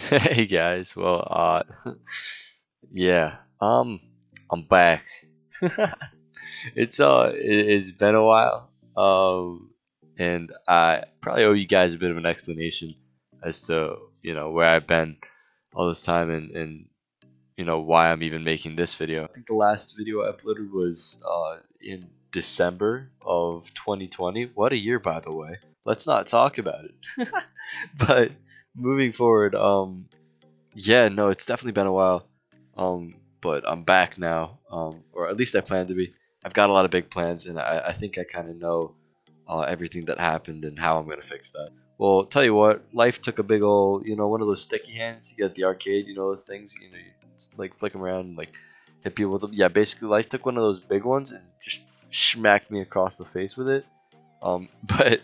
Hey guys, well, yeah, I'm back. It's been a while, and I probably owe you guys a bit of an explanation as to where I've been all this time and why I'm even making this video. I think the last video I uploaded was in December of 2020. What a year, by the way. Let's not talk about it. But moving forward, yeah, no, it's definitely been a while. But I'm back now, or at least I plan to be. I've got a lot of big plans, and I think I kind of know everything that happened and how I'm gonna fix that. Well, tell you what, life took a big old, one of those sticky hands you get at the arcade, those things, you just, like flick them around and like hit people with them. Yeah, basically, life took one of those big ones and just smacked me across the face with it. But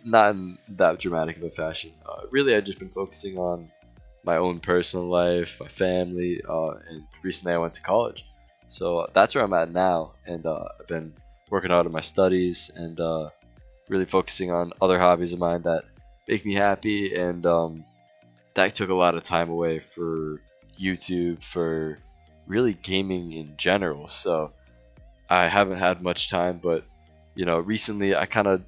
not in that dramatic of a fashion. Really, I've just been focusing on my own personal life, my family, and recently I went to college. So that's where I'm at now, and I've been working hard on my studies and really focusing on other hobbies of mine that make me happy, and that took a lot of time away for YouTube, for really gaming in general. So I haven't had much time, but recently I kind of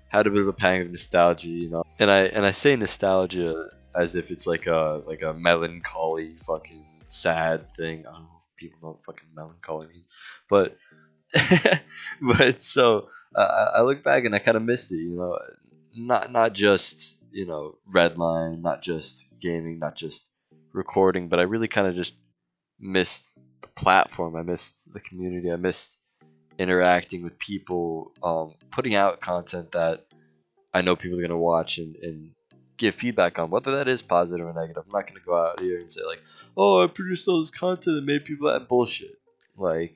had a bit of a pang of nostalgia, and I say nostalgia as if it's like a melancholy fucking sad thing. I don't know if people know what fucking melancholy means, but but so I look back and I kind of missed it, not just Redline, not just gaming, not just recording, but I really kind of just missed the platform. I missed the community. I missed interacting with people, putting out content that I know people are gonna watch and give feedback on, whether that is positive or negative. I'm not gonna go out here and say like, "Oh, I produced all this content and made people that bullshit." Like,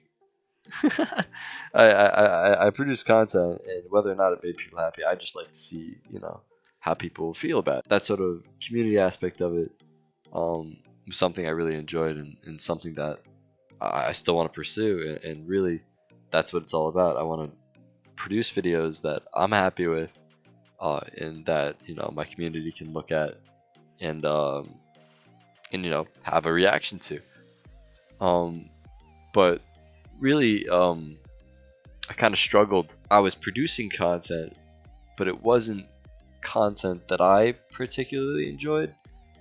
I produce content, and whether or not it made people happy, I just like to see how people feel about it. That sort of community aspect of it, was something I really enjoyed, and something that I still want to pursue, and really, that's what it's all about. I want to produce videos that I'm happy with, and that my community can look at and have a reaction to. Um, but really, I kind of struggled. I was producing content, but it wasn't content that I particularly enjoyed.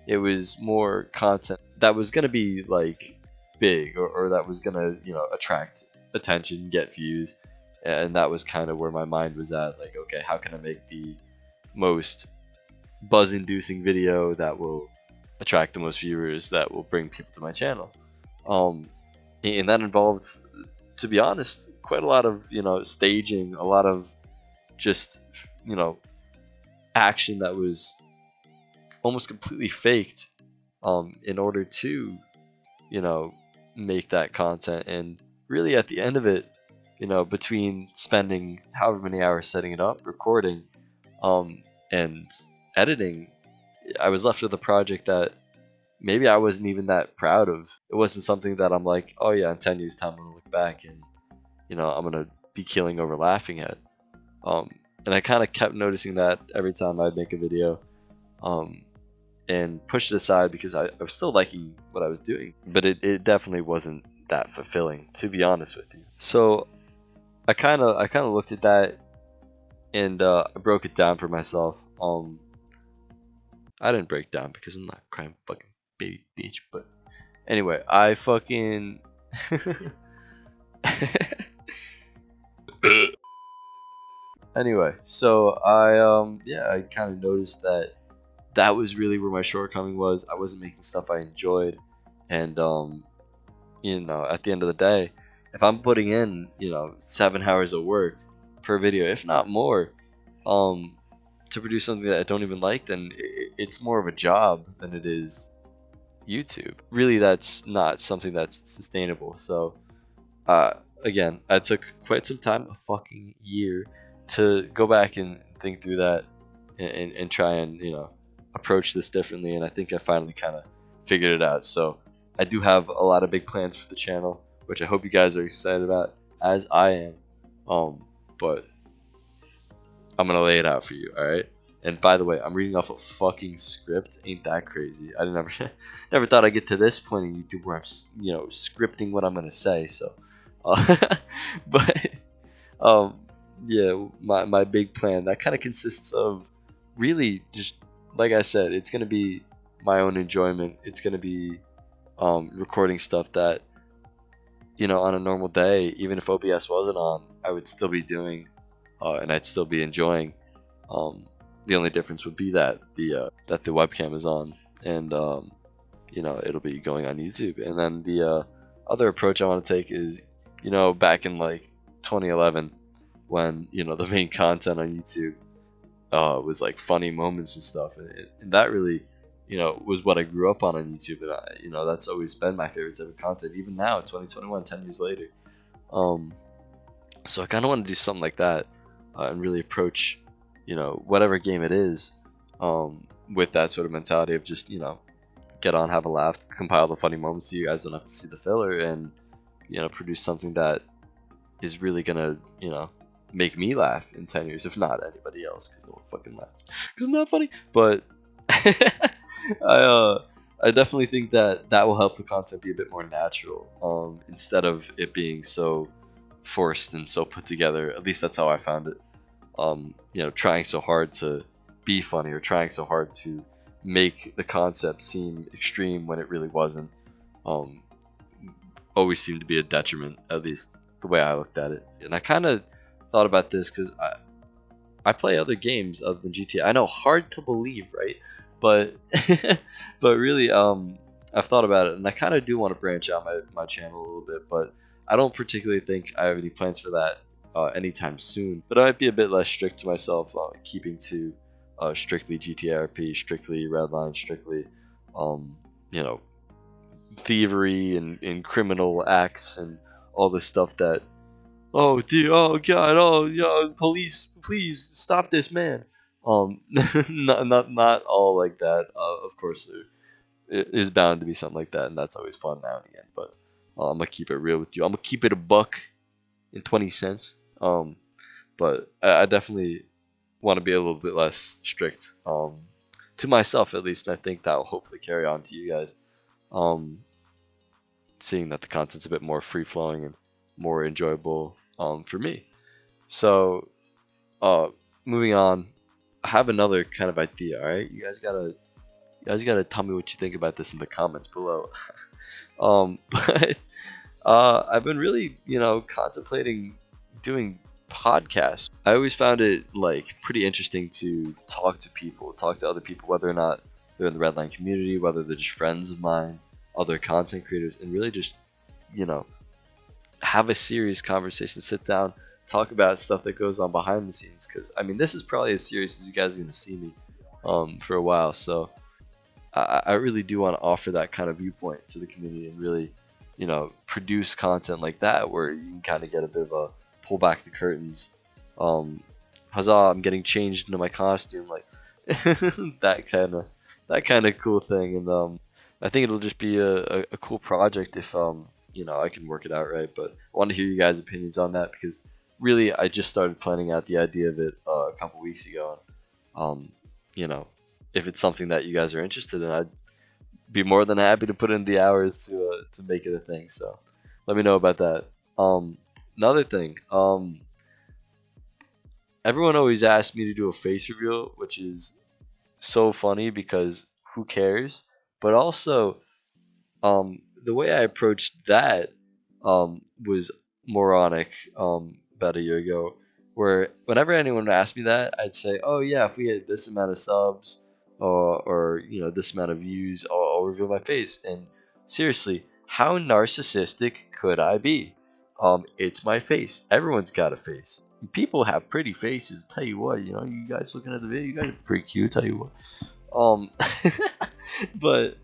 It was more content that was gonna be like big, or that was gonna attract attention, get views, and that was kind of where my mind was at. Like, okay, how can I make the most buzz-inducing video that will attract the most viewers, that will bring people to my channel? Um, and that involved, to be honest, quite a lot of staging, a lot of just you know action that was almost completely faked, in order to you know make that content. And really, at the end of it, between spending however many hours setting it up, recording, and editing, I was left with a project that maybe I wasn't even that proud of. It wasn't something that I'm like, oh yeah, in 10 years time I'm gonna look back and I'm gonna be keeling over laughing at. um, and I kind of kept noticing that every time I'd make a video, um, and pushed it aside because I was still liking what I was doing, but it definitely wasn't that fulfilling, to be honest with you. So I kind of looked at that, and I broke it down for myself. I didn't break down because I'm not crying fucking baby bitch, but anyway, I fucking anyway, so I kind of noticed that that was really where my shortcoming was. I wasn't making stuff I enjoyed, and at the end of the day, if I'm putting in 7 hours of work per video, if not more, um, to produce something that I don't even like, then it's more of a job than it is YouTube. Really, that's not something that's sustainable. So, again, I took quite some time, a fucking year, to go back and think through that, and try and approach this differently. And I think I finally kind of figured it out. So I do have a lot of big plans for the channel, which I hope you guys are excited about, as I am. But I'm gonna lay it out for you. All right. And by the way, I'm reading off a fucking script. Ain't that crazy? I never never thought I'd get to this point in YouTube where I'm scripting what I'm gonna say. So, but um, yeah, my big plan that kind of consists of really just like I said, it's gonna be my own enjoyment. It's gonna be recording stuff that on a normal day, even if OBS wasn't on, I would still be doing, and I'd still be enjoying. The only difference would be that the webcam is on, and it'll be going on YouTube. And then the other approach I want to take is, back in like 2011, when the main content on YouTube was like funny moments and stuff, and that really was what I grew up on YouTube, and that's always been my favorite type of content, even now, 2021, 10 years later. So I kind of want to do something like that, and really approach whatever game it is, with that sort of mentality of just get on, have a laugh, compile the funny moments so you guys don't have to see the filler, and produce something that is really gonna make me laugh in 10 years, if not anybody else, because no one fucking laughs because I'm not funny. But I definitely think that will help the content be a bit more natural, instead of it being so forced and so put together. At least that's how I found it. Trying so hard to be funny, or trying so hard to make the concept seem extreme when it really wasn't, always seemed to be a detriment, at least the way I looked at it. And I kind of thought about this because I play other games other than GTA. I know, hard to believe, right? But but really, I've thought about it, and I kind of do want to branch out my channel a little bit, but I don't particularly think I have any plans for that anytime soon. But I might be a bit less strict to myself, keeping to strictly GTA RP, strictly Redline, strictly thievery and criminal acts and all this stuff that, oh dear, oh god, oh yeah, police, please stop this man. Not all like that. Of course, there is bound to be something like that, and that's always fun now and again. But I'm gonna keep it real with you. I'm gonna keep it a buck and 20 cents. But I definitely want to be a little bit less strict, to myself at least, and I think that will hopefully carry on to you guys. Seeing that the content's a bit more free flowing and more enjoyable for me. So, moving on, I have another kind of idea. All right, you guys gotta tell me what you think about this in the comments below. But I've been really contemplating doing podcasts. I always found it like pretty interesting to talk to other people, whether or not they're in the Redline community, whether they're just friends of mine, other content creators, and really just have a serious conversation, sit down, talk about stuff that goes on behind the scenes. Because I mean, this is probably as serious as you guys are gonna see me for a while. So I really do want to offer that kind of viewpoint to the community, and really produce content like that where you can kind of get a bit of a pull back the curtains. Huzzah, I'm getting changed into my costume, like that kind of cool thing. And I think it'll just be a cool project if I can work it out right. But I want to hear you guys' opinions on that, because really I just started planning out the idea of it a couple weeks ago. If it's something that you guys are interested in, I'd be more than happy to put in the hours to make it a thing. So let me know about that. Another thing, everyone always asks me to do a face reveal, which is so funny because who cares? But also, the way I approached that was moronic about a year ago, where whenever anyone would ask me that, I'd say, oh yeah, if we hit this amount of subs or this amount of views, I'll reveal my face. And seriously, how narcissistic could I be? It's my face. Everyone's got a face. People have pretty faces. Tell you what, you guys looking at the video, you guys are pretty cute. Tell you what. But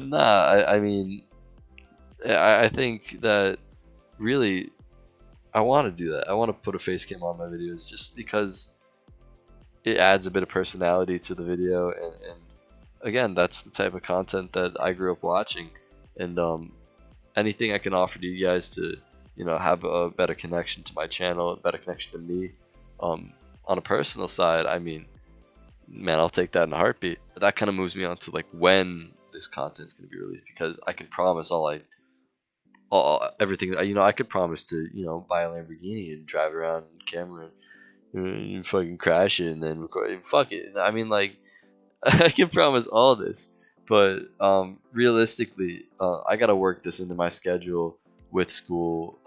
nah. I mean, I think that really, I want to do that. I want to put a face cam on my videos just because it adds a bit of personality to the video, and again, that's the type of content that I grew up watching, and anything I can offer to you guys to have a better connection to my channel, a better connection to me, on a personal side. I mean, man, I'll take that in a heartbeat. But that kind of moves me on to like when this content's gonna be released, because I can promise all everything. You know, I could promise to, you know, buy a Lamborghini and drive around on camera and fucking crash it and then record. Fuck it. I mean, like, I can promise all this, but realistically, I gotta work this into my schedule with school,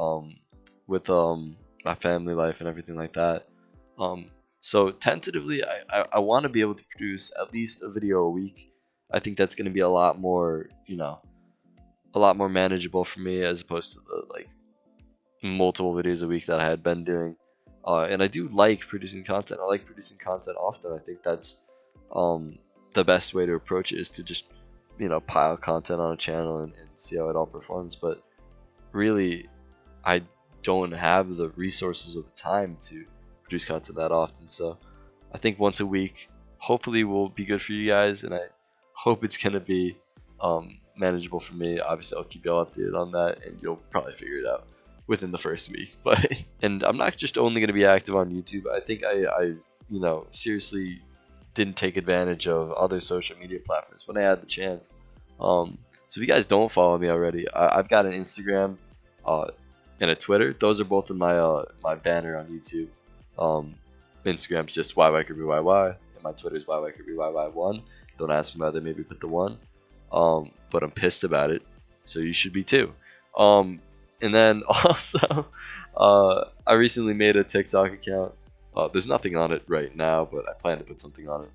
with my family life and everything like that. Um, so tentatively, I want to be able to produce at least a video a week. I think that's gonna be a lot more, you know, a lot more manageable for me as opposed to the like multiple videos a week that I had been doing. And I do like producing content. I like producing content often. I think that's the best way to approach it, is to just, you know, pile content on a channel and see how it all performs. But really, I don't have the resources or the time to produce content that often. So I think once a week hopefully will be good for you guys, and I hope it's gonna be manageable for me. Obviously, I'll keep y'all updated on that, and you'll probably figure it out within the first week. But and I'm not just only gonna be active on YouTube. I think I you know, seriously didn't take advantage of other social media platforms when I had the chance. So if you guys don't follow me already, I've got an Instagram and a Twitter. Those are both in my my banner on YouTube. Instagram's just yYKirbyYy, and my Twitter is yYKirbyYy1. Don't ask me why they maybe put the 1. But I'm pissed about it, so you should be too. And then also, I recently made a TikTok account. There's nothing on it right now, but I plan to put something on it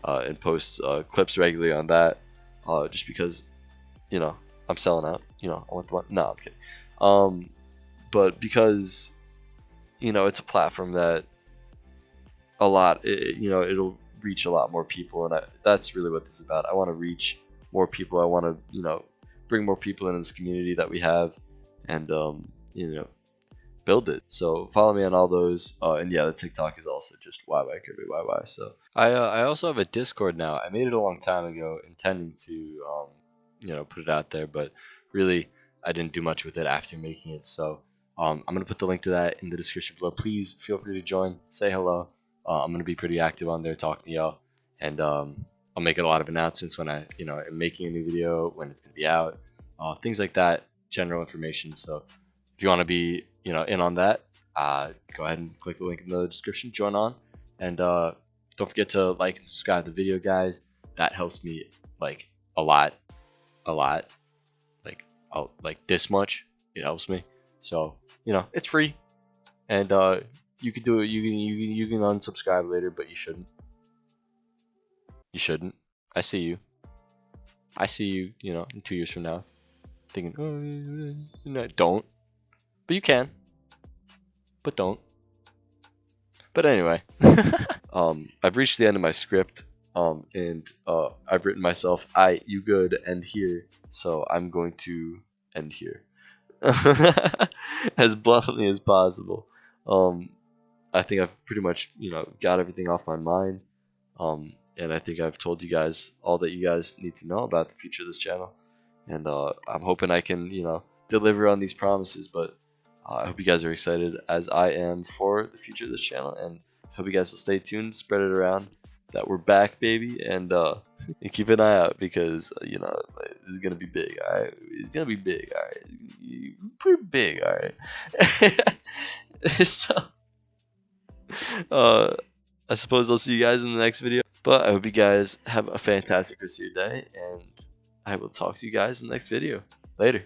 and post clips regularly on that. Just because, you know, I'm selling out. You know, I want the one. No, I'm kidding. But because, you know, it's a platform that you know, it'll reach a lot more people, and that's really what this is about. I want to reach more people. I want to, you know, bring more people in this community that we have, and you know, build it. So follow me on all those, and yeah, the TikTok is also just yYKirbyYy. So I also have a Discord now. I made it a long time ago, intending to you know, put it out there, but really I didn't do much with it after making it. So I'm gonna put the link to that in the description below. Please feel free to join, say hello. I'm gonna be pretty active on there, talking to y'all, and I'll make a lot of announcements when I, you know, am making a new video, when it's gonna be out, things like that, general information. So if you want to be, you know, in on that, go ahead and click the link in the description, join on, and don't forget to like and subscribe to the video, guys. That helps me like a lot, like this much. It helps me. So, you know, it's free, and you can do it. You can unsubscribe later, but you shouldn't. You shouldn't. I see you. I see you. You know, in 2 years from now, thinking, oh, no, don't. But you can. But don't. But anyway, I've reached the end of my script, and I've written myself, you good, end here. So I'm going to end here, as bluntly as possible. I think I've pretty much, you know, got everything off my mind. And I think I've told you guys all that you guys need to know about the future of this channel. And I'm hoping I can, you know, deliver on these promises. But I hope you guys are excited as I am for the future of this channel. And hope you guys will stay tuned, spread it around that we're back, baby. And, and keep an eye out, because, you know, this is going to be big, all right? It's going to be big, all right? Pretty big, all right? So, I suppose I'll see you guys in the next video. But I hope you guys have a fantastic rest of your day, and I will talk to you guys in the next video. Later.